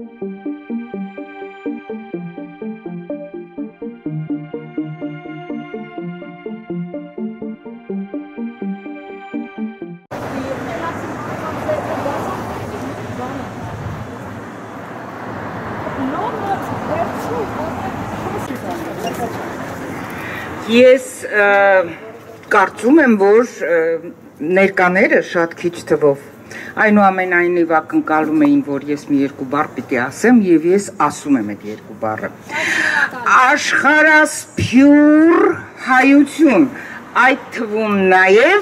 Ես կարծում եմ, որ ներկաները շատ քիչ թվով այնուամենայնիվ ակնկալում էին, որ ես մի երկու բառ պիտի ասեմ եւ ես ասում եմ այդ երկու բառը։ Աշխարհասփյուռ հայություն, այդ թվում նաեւ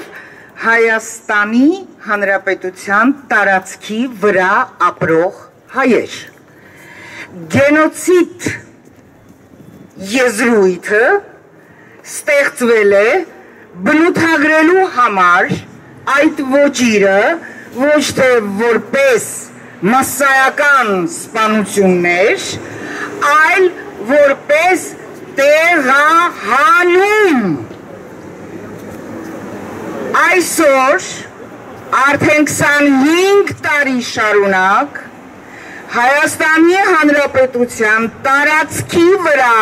Հայաստանի Հանրապետության տարածքի վրա ապրող հայեր։ Գենոցիդ եզրույթը ստեղծվել է բնութագրելու համար այդ ոճիրը ոչ թե որպես մասսայական սպանություններ, այլ որպես տեղահանում։ Այսօր արդեն 25 տարի շարունակ Հայաստանի Հանրապետության տարածքի վրա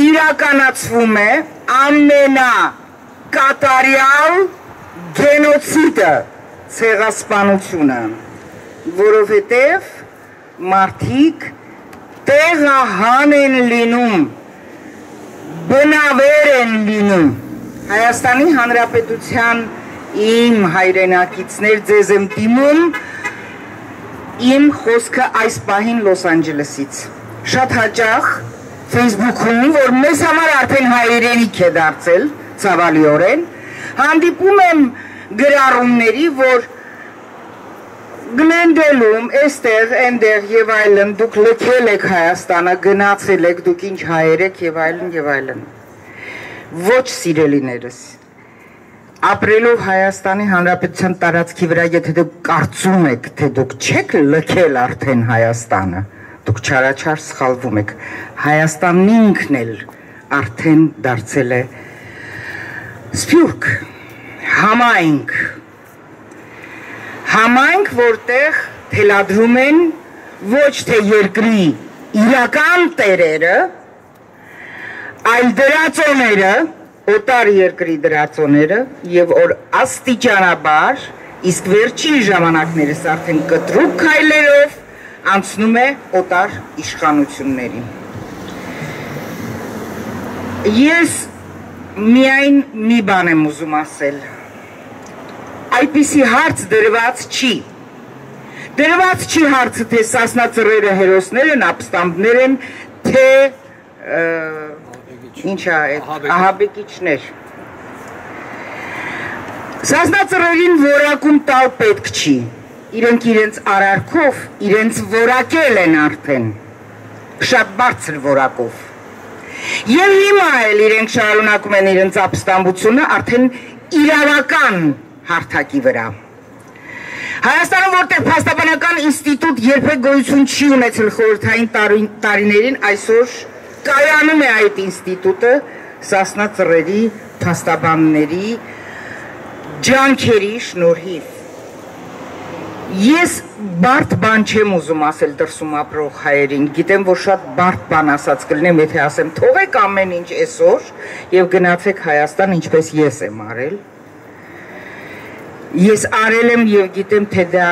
իրականացվում է ամենակատարյալ գենոցիդը, ցեղասպանությունը, որովհետև մարդիկ տեղահան են լինում, բնավեր են լինում։ Հայաստանի Հանրապետության իմ հայրենակիցներ, ձեզ եմ դիմում իմ խոսքը այս պահին Լոս Անջելեսից։ Շատ հաճախ Facebook-ում, որ մեզ համար արդեն հայրենիք է դարձել, ցավալիորեն, հանդիպում եմ գրառումների, որ Գլենդելում, էստեղ, այնտեղ եւ այլն, դուք լքել եք Հայաստանը, գնացել եք, դուք ինչ հայեր եք եւ այլն եւ այլն։ Ոչ սիրելիներս, ապրելով Հայաստանի Հանրապետության տարածքի վրա, եթե դուք կարծում եք, թե դուք չեք լքել արդեն Հայաստանը, դուք չարաչար սխալվում եք, Հայաստանն ինքն էլ արդեն դարձել է սփյուռք, համայնք, որտեղ թելադրում են ոչ թե երկրի իրական տերերը, այլ դրածոները, օտար երկրի դրածոները, եւ որ աստիճանաբար, իսկ վերջին ժամանակներս արդեն կտրուկ քայլերով անցնում է օտար իշխանություններին։ Ես միայն մի բան եմ ուզում ասել, այդպիսի հարց դրված չի։ Դրված չի հարցը, թե Սասնա Ծռերը հերոսներ են, ապստամբներ են, թե ինչ է այդ ահաբեկիչներ։ Սասնա Ծռերին որակում տալ պետք չի, իրենք իրենց արարքով, իրենց որակել են արդեն, շատ բարձր որակով։ Եվ հիմա էլ իրենք շարունակում են իրենց ապստամբությունը արդեն իրավական հարթակի վրա։ Հայաստանում, որտեղ փաստաբանական ինստիտուտ երբեք գոյություն չի ունեցել խորհրդային տարիներին, այսօր կայանում է այդ ինստիտուտը Սասնա Ծռերի փաստաբանների ջանքերի շնորհիվ։ Ես բարդ բան չեմ ուզում ասել դրսում ապրող հայերին, գիտեմ, որ շատ բարդ բան ասած կլինեմ, եթե ասեմ թողեք ամեն ինչ այսօր եւ գնացեք Հայաստան, ինչպես ես եմ արել։ Ես արել եմ եւ գիտեմ, թե դա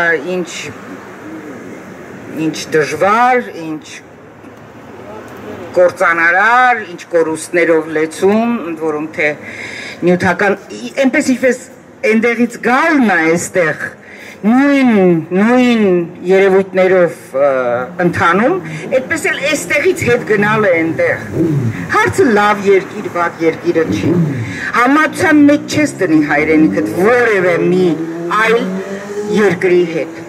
ինչ դժվար, ինչ կործանարար, ինչ կորուստներով լեցուն, ընդ որում թե նյութական, այնպես ինչպես այնտեղից գալն է այստեղ, նույն երևույթներով ընթանում, այդպես էլ այստեղից հետ գնալը այնտեղ։ Հարցը լավ երկիր, վատ երկիրը չի։ Համացան մեջ չես տնի հայրենիքդ որևէ մի այլ երկրի հետ։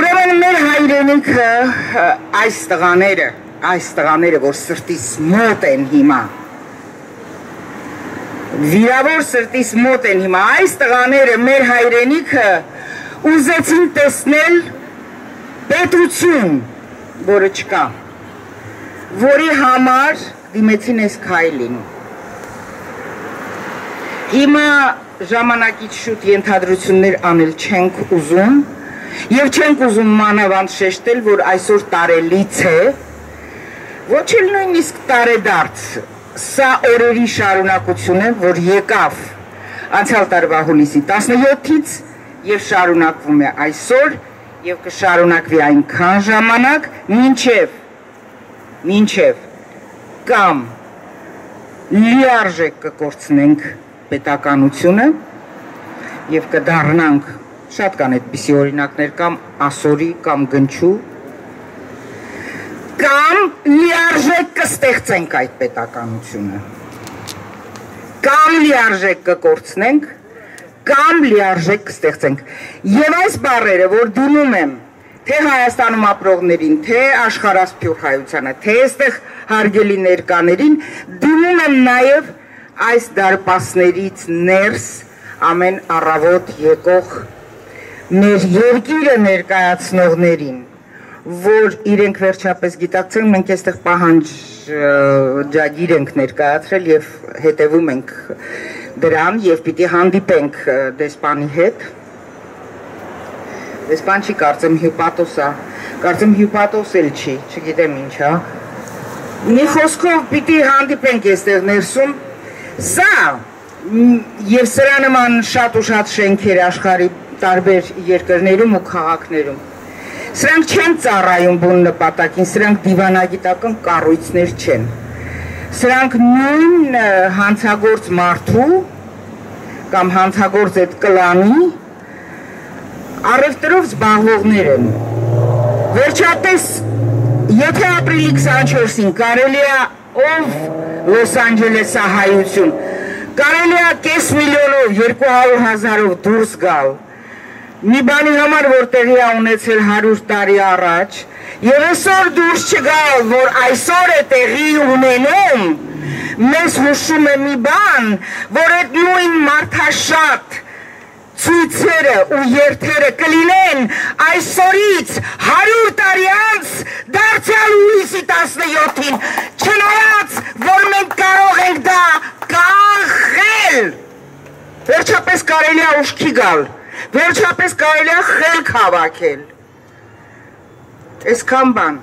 Ուրեմն մեր հայրենիքը այս տղաները, որ սրտիս մոտ են հիմա, վիրավոր սրտիս մոտ են հիմա, այս տղաները մեր հայրենիքը ուզեցին տեսնել պետություն, որը չկա, որի համար դիմեցին այս քայլին։ Հիմա ժամանակից շուտ ենթադրություններ անել չենք ուզում, Եվ չենք ուզում մանավանդ շեշտել, որ այսօր տարելից է, ոչ էլ նույնիսկ տարեդարձ, սա օրերի շարունակություն է, որ եկավ անցյալ տարվա հուլիսի 17-ից և շարունակվում է այսօր և կշարունակվի այնքան ժամանակ, մինչև կամ լիարժեք կկործնենք պետականությունը և կդառնանք, շատ կան այդպիսի օրինակներ, կամ ասորի, կամ գնչու, կամ լիարժեք կստեղծենք այդ պետականությունը, կամ լիարժեք կկործնենք, կամ լիարժեք կստեղծենք։ Եվ այս բառերը, որ դիմում եմ թե Հայաստանում ապրողներին, թե աշխարհասփյուռ հայությանը, թե այստեղ հարգելի ներկաներին, դիմում եմ նաև այս դարպասներից ներս ամեն առավոտ եկող մեր երկիրը ներկայացնողներին, որ իրենք վերջապես գիտակցեն, մենք այստեղ պահանջագիր ենք ներկայացրել և հետևում ենք դրան և պիտի հանդիպենք դեսպանի հետ։ Դեսպան չի, կարծեմ հյուպատոս է, կարծեմ հյուպատոս էլ չի, չգիտեմ ինչ է։ Մի խոսքով պիտի հանդիպենք այստեղ ներսում, սա և սրա նման շատ ու շատ շենքեր աշխարհի տարբեր երկրներում ու քաղաքներում, սրանք չեն ծառայում բուն նպատակին, սրանք դիվանագիտական կառույցներ չեն, սրանք նույն հանցագործ մարդու կամ հանցագործ այդ կլանի առևտրով զբաղվողներ են։ Վերջապես, եթե ապրիլի 24-ին կարելի է ով Լոս Անջելեսա հայություն, կարելի է կես միլիոնով, 200,000-ով դուրս գալ, մի բանի համար, որ տեղի է ունեցել 100 տարի առաջ, և այսօր դուրս չգալ, որ այսօր է տեղի ունենում, մեզ հուշում է մի բան, որ այդ նույն մարդաշատ ցույցերը ու երթերը կլինեն այսօրից 100 տարի անց դարձյալ հուլիսի 17-ին, չնայած, որ մենք կարող ենք դա կանխել, վերջապես կարելի է ուշքի գալ, վերջապես կարելի է խելք հավաքել, այսքան բան։